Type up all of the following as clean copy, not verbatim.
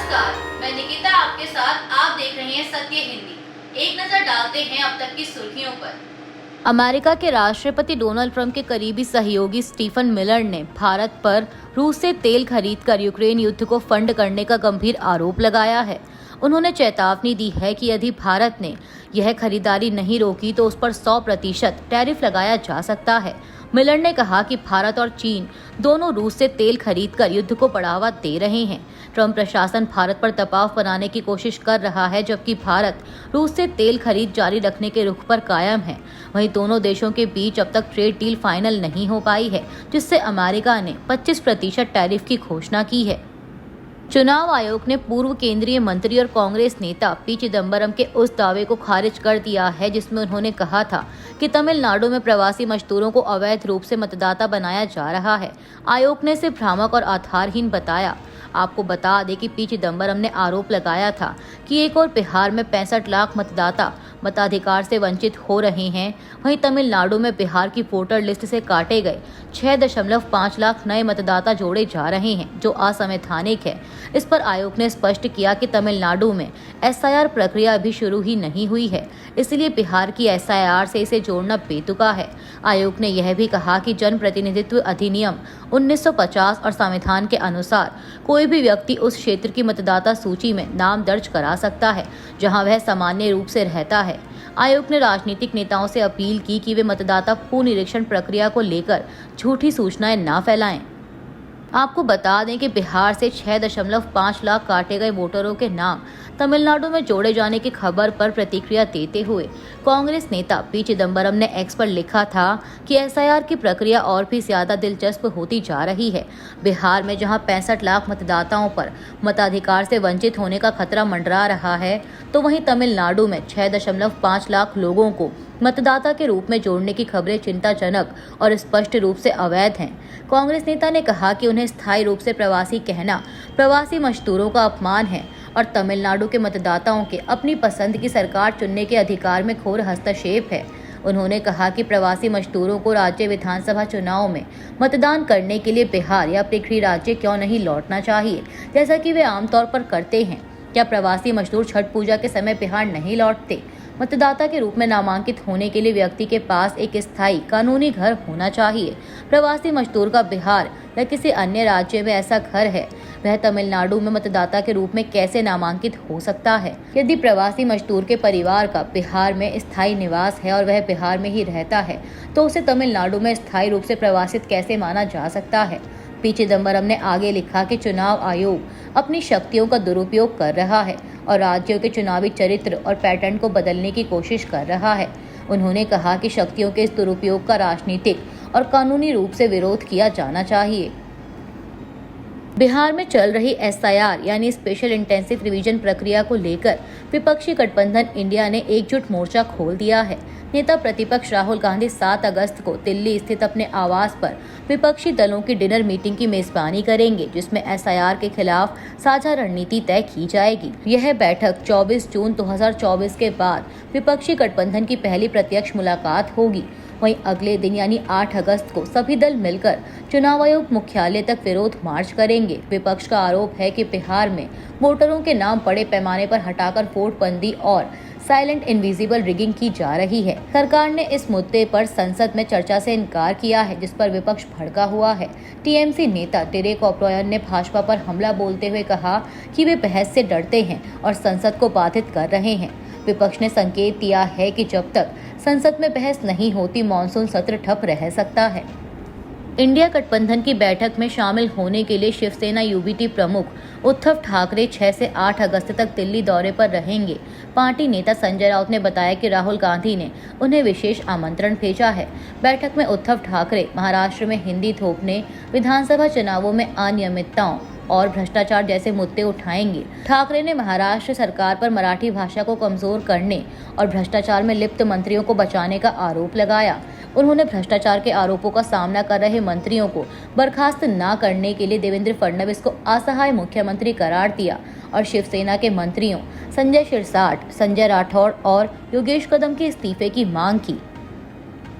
नमस्कार, मैं निकिता आपके साथ। आप देख रहे हैं सत्य हिंदी। एक नजर डालते हैं अब तक की सुर्खियों पर। अमेरिका के राष्ट्रपति डोनाल्ड ट्रंप के करीबी सहयोगी स्टीफन मिलर ने भारत पर रूस से तेल खरीदकर यूक्रेन युद्ध को फंड करने का गंभीर आरोप लगाया है। उन्होंने चेतावनी दी है कि यदि भारत ने यह खरीदारी नहीं रोकी तो उस पर 100% टैरिफ लगाया जा सकता है। मिलर ने कहा कि भारत और चीन दोनों रूस से तेल खरीदकर युद्ध को बढ़ावा दे रहे हैं। ट्रंप प्रशासन भारत पर दबाव बनाने की कोशिश कर रहा है, जबकि भारत रूस से तेल खरीद जारी रखने के रुख पर कायम है। वहीं दोनों देशों के बीच अब तक ट्रेड डील फाइनल नहीं हो पाई है, जिससे अमेरिका ने 25% टैरिफ की घोषणा की है। चुनाव आयोग ने पूर्व केंद्रीय मंत्री और कांग्रेस नेता पी चिदम्बरम के उस दावे को खारिज कर दिया है जिसमें उन्होंने कहा था कि तमिलनाडु में प्रवासी मजदूरों को अवैध रूप से मतदाता बनाया जा रहा है। आयोग ने इसे भ्रामक और आधारहीन बताया। आपको बता दें कि पी चिदम्बरम ने आरोप लगाया था कि एक और बिहार में 65 लाख मतदाता मताधिकार से वंचित हो रहे हैं, वहीं तमिलनाडु में बिहार की वोटर लिस्ट से काटे गए 6.5 लाख नए मतदाता जोड़े जा रहे हैं, जो असंवैधानिक है। इस पर आयोग ने स्पष्ट किया कि तमिलनाडु में एसआईआर प्रक्रिया अभी शुरू ही नहीं हुई है, इसलिए बिहार की एसआईआर से इसे जोड़ना बेतुका है। आयोग ने यह भी कहा कि जनप्रतिनिधित्व अधिनियम 1950 और संविधान के अनुसार कोई भी व्यक्ति उस क्षेत्र की मतदाता सूची में नाम दर्ज करा सकता है जहां वह सामान्य रूप से रहता है। आयोग ने राजनीतिक नेताओं से अपील की कि वे मतदाता पुनरीक्षण प्रक्रिया को लेकर झूठी सूचनाएं न फैलाएं। आपको बता दें कि बिहार से 6.5 लाख काटे गए वोटरों के नाम तमिलनाडु में जोड़े जाने की खबर पर प्रतिक्रिया देते हुए कांग्रेस नेता पी चिदम्बरम ने एक्स पर लिखा था कि एसआईआर की प्रक्रिया और भी ज्यादा दिलचस्प होती जा रही है। बिहार में जहां 65 लाख मतदाताओं पर मताधिकार से वंचित होने का खतरा मंडरा रहा है, तो वहीं तमिलनाडु में 6.5 लाख लोगों को मतदाता के रूप में जोड़ने की खबरें चिंताजनक और स्पष्ट रूप से अवैध हैं। कांग्रेस नेता ने कहा कि उन्हें स्थायी रूप से प्रवासी कहना प्रवासी मजदूरों का अपमान है और तमिलनाडु के मतदाताओं के अपनी पसंद की सरकार चुनने के अधिकार में घोर हस्तक्षेप है। उन्होंने कहा कि प्रवासी मजदूरों को राज्य विधानसभा चुनाव में मतदान करने के लिए बिहार या अपने गृह राज्य क्यों नहीं लौटना चाहिए, जैसा कि वे आमतौर पर करते हैं। क्या प्रवासी मजदूर छठ पूजा के समय बिहार नहीं लौटते? मतदाता के रूप में नामांकित होने के लिए व्यक्ति के पास एक स्थायी कानूनी घर होना चाहिए। प्रवासी मजदूर का बिहार या किसी अन्य राज्य में ऐसा घर है, वह तमिलनाडु में मतदाता के रूप में कैसे नामांकित हो सकता है? यदि प्रवासी मजदूर के परिवार का बिहार में स्थायी निवास है और वह बिहार में ही रहता है, तो उसे तमिलनाडु में स्थायी रूप से प्रवासित कैसे माना जा सकता है? पी चिदम्बरम ने आगे लिखा कि चुनाव आयोग अपनी शक्तियों का दुरुपयोग कर रहा है और राज्यों के चुनावी चरित्र और पैटर्न को बदलने की कोशिश कर रहा है। उन्होंने कहा कि शक्तियों के इस दुरुपयोग का राजनीतिक और कानूनी रूप से विरोध किया जाना चाहिए। बिहार में चल रही एसआईआर यानी स्पेशल इंटेंसिव रिवीजन प्रक्रिया को लेकर विपक्षी गठबंधन इंडिया ने एकजुट मोर्चा खोल दिया है। नेता प्रतिपक्ष राहुल गांधी 7 अगस्त को दिल्ली स्थित अपने आवास पर विपक्षी दलों की डिनर मीटिंग की मेजबानी करेंगे, जिसमें एसआईआर के खिलाफ साझा रणनीति तय की जाएगी। यह बैठक 24 जून 2024 के बाद विपक्षी गठबंधन की पहली प्रत्यक्ष मुलाकात होगी। वहीं अगले दिन यानी 8 अगस्त को सभी दल मिलकर चुनाव आयोग मुख्यालय तक विरोध मार्च करेंगे। विपक्ष का आरोप है कि बिहार में वोटरों के नाम बड़े पैमाने पर हटाकर वोटबंदी और साइलेंट इनविजिबल रिगिंग की जा रही है। सरकार ने इस मुद्दे पर संसद में चर्चा से इनकार किया है, जिस पर विपक्ष भड़का हुआ है। टीएमसी नेता डेरेक ओब्रायन ने भाजपा पर हमला बोलते हुए कहा कि वे बहस से डरते हैं और संसद को बाधित कर रहे हैं। विपक्ष ने संकेत दिया है कि जब तक संसद में बहस नहीं होती, मानसून सत्र ठप रह सकता है। इंडिया गठबंधन की बैठक में शामिल होने के लिए शिवसेना यूबीटी प्रमुख उद्धव ठाकरे 6 से 8 अगस्त तक दिल्ली दौरे पर रहेंगे। पार्टी नेता संजय राउत ने बताया कि राहुल गांधी ने उन्हें विशेष आमंत्रण भेजा है। बैठक में उद्धव ठाकरे महाराष्ट्र में हिंदी थोपने, विधानसभा चुनावों में अनियमितताओं और भ्रष्टाचार जैसे मुद्दे उठाएंगे। ठाकरे ने महाराष्ट्र सरकार पर मराठी भाषा को कमजोर करने और भ्रष्टाचार में लिप्त मंत्रियों को बचाने का आरोप लगाया। उन्होंने भ्रष्टाचार के आरोपों का सामना कर रहे मंत्रियों को बर्खास्त न करने के लिए देवेंद्र फडणवीस को असहाय मुख्यमंत्री करार दिया और शिवसेना के मंत्रियों संजय शिरसाट, संजय राठौड़ और योगेश कदम के इस्तीफे की मांग की।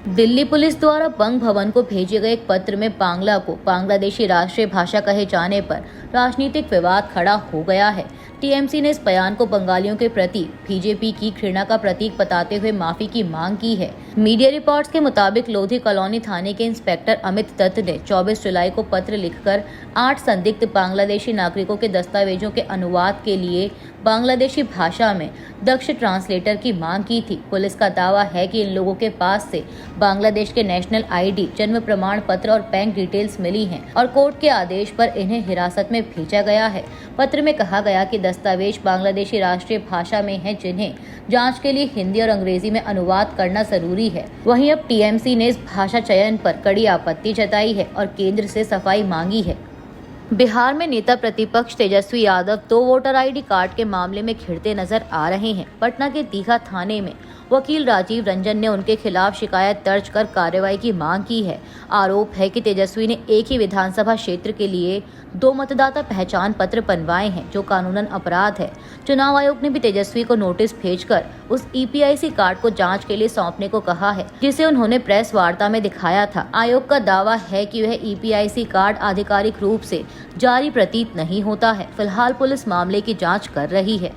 दिल्ली पुलिस द्वारा बंग भवन को भेजे गए एक पत्र में बांग्ला को बांग्लादेशी राष्ट्रीय भाषा कहे जाने पर राजनीतिक विवाद खड़ा हो गया है। टीएमसी ने इस बयान को बंगालियों के प्रति बीजेपी की घृणा का प्रतीक बताते हुए माफी की मांग की है। मीडिया रिपोर्ट्स के मुताबिक लोधी कॉलोनी थाने के इंस्पेक्टर अमित दत्त ने 24 जुलाई को पत्र लिखकर 8 संदिग्ध बांग्लादेशी नागरिकों के दस्तावेजों के अनुवाद के लिए बांग्लादेशी भाषा में दक्ष ट्रांसलेटर की मांग की थी। पुलिस का दावा है कि इन लोगों के पास से बांग्लादेश के नेशनल आईडी, जन्म प्रमाण पत्र और बैंक डिटेल्स मिली हैं और कोर्ट के आदेश पर इन्हें हिरासत में भेजा गया है। पत्र में कहा गया कि दस्तावेज बांग्लादेशी राष्ट्रीय भाषा में हैं, जिन्हें जांच के लिए हिंदी और अंग्रेजी में अनुवाद करना जरूरी है। वहीं अब टीएमसी ने इस भाषा चयन पर कड़ी आपत्ति जताई है और केंद्र से सफाई मांगी है। बिहार में नेता प्रतिपक्ष Tejashwi Yadav 2 voter ID card के मामले में घिरते नजर आ रहे हैं। पटना के दीघा थाने में वकील राजीव रंजन ने उनके खिलाफ शिकायत दर्ज कर कार्रवाई की मांग की है। आरोप है कि तेजस्वी ने एक ही विधानसभा क्षेत्र के लिए 2 मतदाता पहचान पत्र बनवाए हैं, जो कानूनन अपराध है। चुनाव आयोग ने भी तेजस्वी को नोटिस भेजकर उस ईपीआईसी कार्ड को जांच के लिए सौंपने को कहा है, जिसे उन्होंने प्रेस वार्ता में दिखाया था। आयोग का दावा है कि वह ईपीआईसी कार्ड आधिकारिक रूप से जारी प्रतीत नहीं होता है। फिलहाल पुलिस मामले की जाँच कर रही है।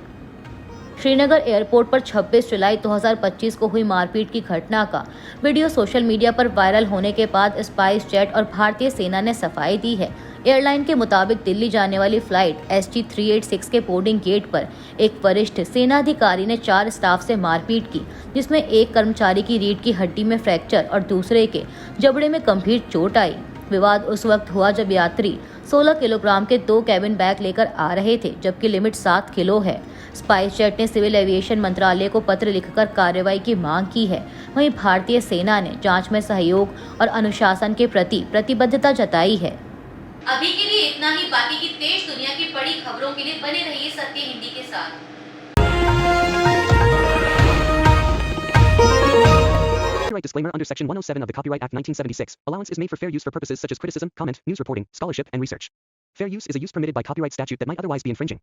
श्रीनगर एयरपोर्ट पर 26 जुलाई 2025 को हुई मारपीट की घटना का वीडियो सोशल मीडिया पर वायरल होने के बाद स्पाइस जेट और भारतीय सेना ने सफाई दी है। एयरलाइन के मुताबिक दिल्ली जाने वाली फ्लाइट SG386 के बोर्डिंग गेट पर एक वरिष्ठ सेना अधिकारी ने 4 स्टाफ से मारपीट की, जिसमें एक कर्मचारी की रीढ़ की हड्डी में फ्रैक्चर और दूसरे के जबड़े में गंभीर चोट आई। विवाद उस वक्त हुआ जब यात्री 16 किलोग्राम के 2 कैबिन बैग लेकर आ रहे थे, जबकि लिमिट 7 किलो है। स्पाइस जेट ने सिविल एविएशन मंत्रालय को पत्र लिखकर कार्रवाई की मांग की है। वहीं भारतीय सेना ने जांच में सहयोग और अनुशासन के प्रति प्रतिबद्धता जताई है। अभी के लिए इतना ही। बाकी की देश दुनिया की बड़ी खबरों के लिए बने रहिए सत्य हिंदी के साथ। Copyright disclaimer under Section 107 of the Copyright Act 1976. Allowance is made for fair use for purposes such as criticism, comment, news reporting, scholarship, and research. Fair use is a use permitted by copyright statute that might otherwise be infringing.